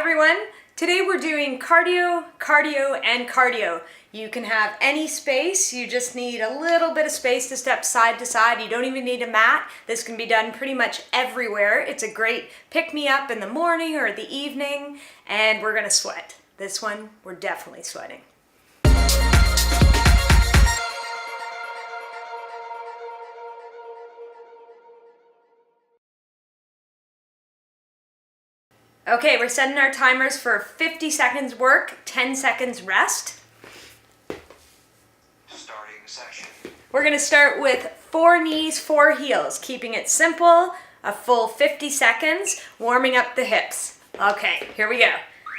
everyone. Today we're doing cardio, cardio, and cardio. You can have any space. You just need a little bit of space to step side to side. You don't even need a mat. This can be done pretty much everywhere. It's a great pick-me-up in the morning or the evening, and we're gonna sweat. This one, we're definitely sweating. Okay, we're setting our timers for 50 seconds work, 10 seconds rest. Starting session. We're gonna start with 4 knees, 4 heels, keeping it simple, a full 50 seconds, warming up the hips. Okay, here we go.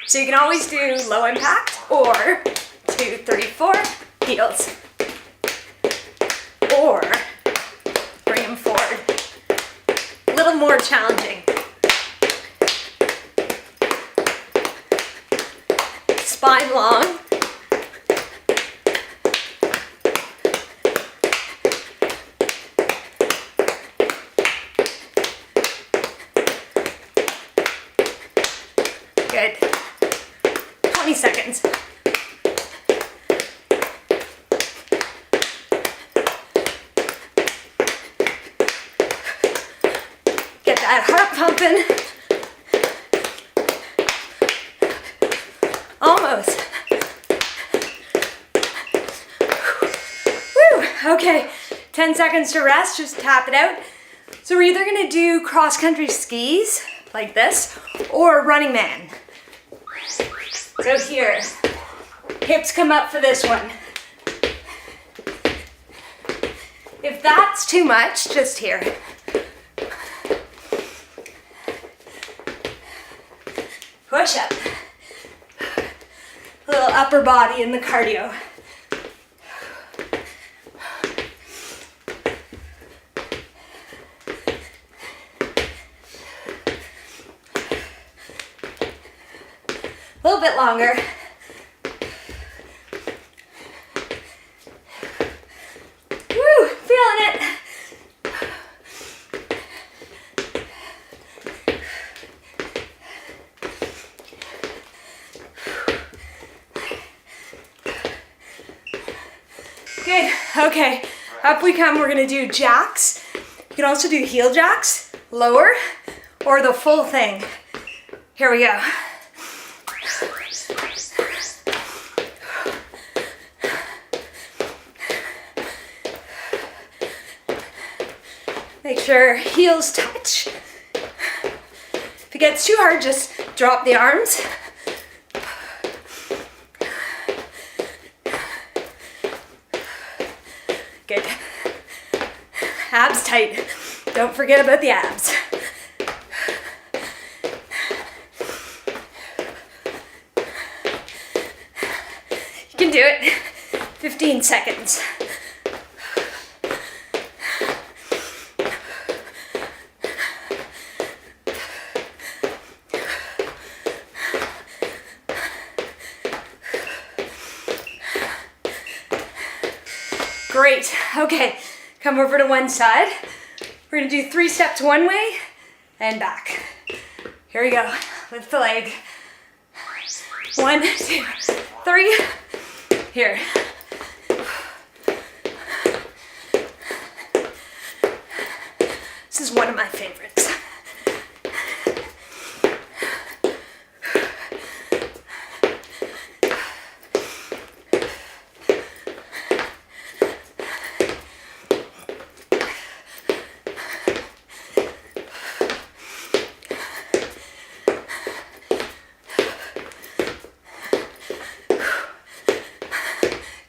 So you can always do low impact or 2, 3, 4 heels. Or bring them forward. A little more challenging. Spine long. Good. 20 seconds. Get that heart pumping. Almost. Woo! Okay, 10 seconds to rest, just tap it out. So we're either gonna do cross-country skis, like this, or running man. So here, hips come up for this one. If that's too much, just here. Push up. A little upper body in the cardio. A little bit longer. Woo, feeling it. Good, okay, up we come. We're gonna do jacks. You can also do heel jacks, lower, or the full thing. Here we go. Make sure heels touch. If it gets too hard, just drop the arms. Good. Abs tight. Don't forget about the abs. You can do it. 15 seconds. Great, okay, come over to one side. We're gonna do 3 steps one way and back. Here we go, lift the leg. 1, 2, 3, here. This is one of my favorites.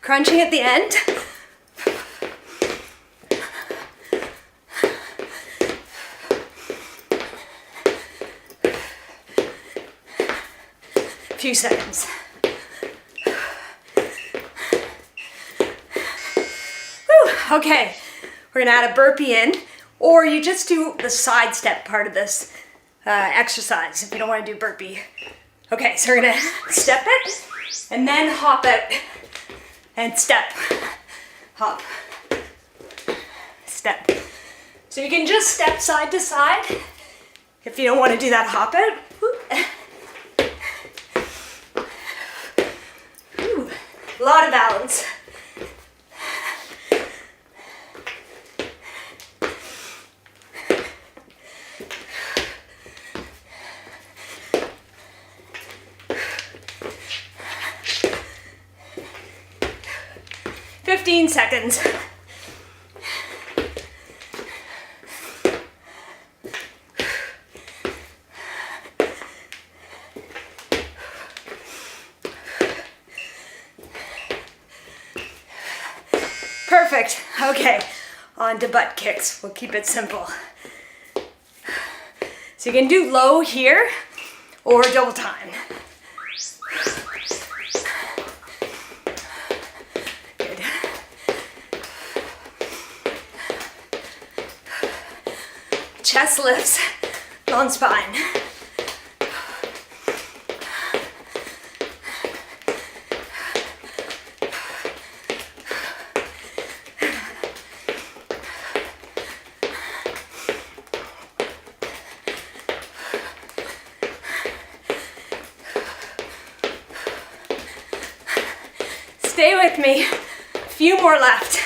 Crunching at the end. Few seconds. Whew. Okay, we're gonna add a burpee in, or you just do the side step part of this exercise if you don't want to do burpee. Okay, so we're gonna step it and then hop out. And step, hop, step. So you can just step side to side if you don't want to do that hop out. A lot of balance. Seconds. Perfect. Okay, on to butt kicks. We'll keep it simple. So you can do low here or double time. Chest lifts, long spine. Stay with me. A few more left.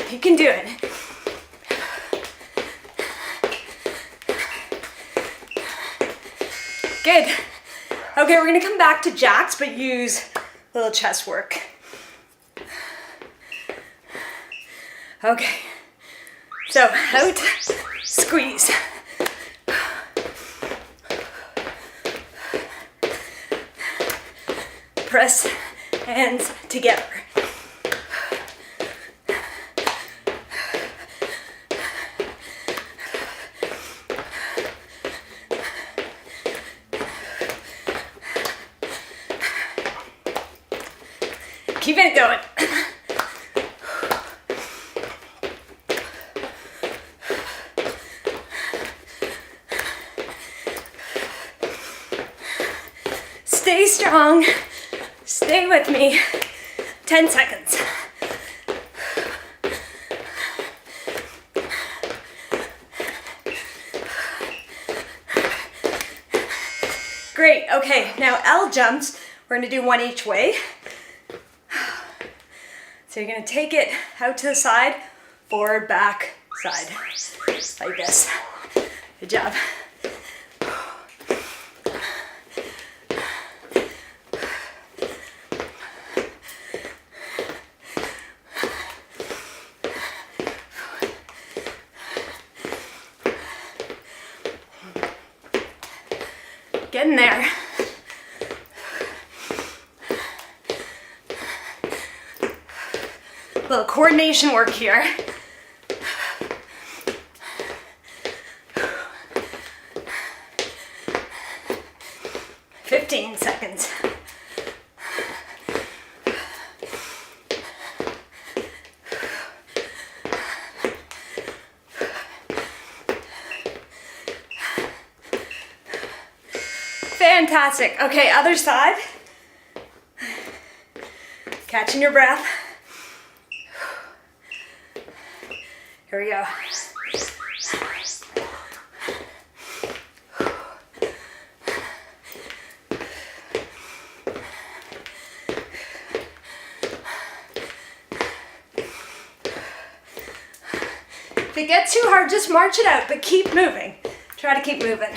You can do it. Good. Okay, we're gonna come back to jacks, but use a little chest work. Okay. So out, squeeze. Press hands together. Keep it going. Stay strong. Stay with me. 10 seconds. Great. Okay, now L jumps. We're going to do one each way. So you're going to take it out to the side, forward, back, side, like this. Good job. Getting there. A little coordination work here. Fifteen seconds. Fantastic. Okay, other side. Catching your breath. Here we go. If it gets too hard, just march it out, but keep moving. Try to keep moving.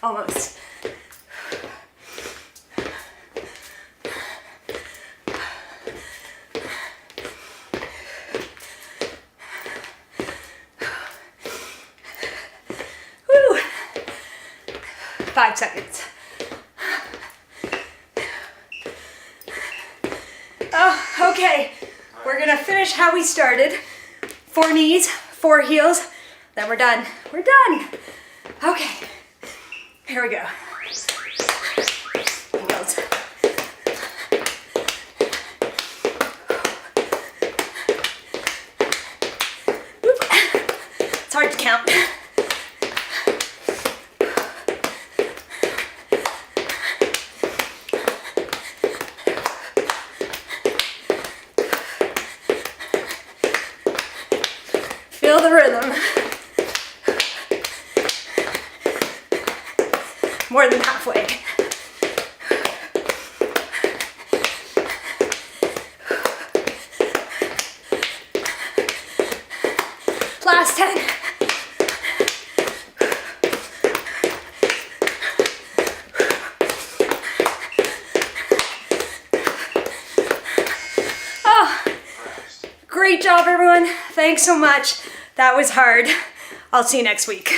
Almost. Woo. 5 seconds. Oh, okay. We're gonna finish how we started. 4 knees, 4 heels, then we're done. We're done. Okay. Here we go. Heels. It's hard to count. of them. More than halfway. Last 10. Oh, great job, everyone. Thanks so much. That was hard. I'll see you next week.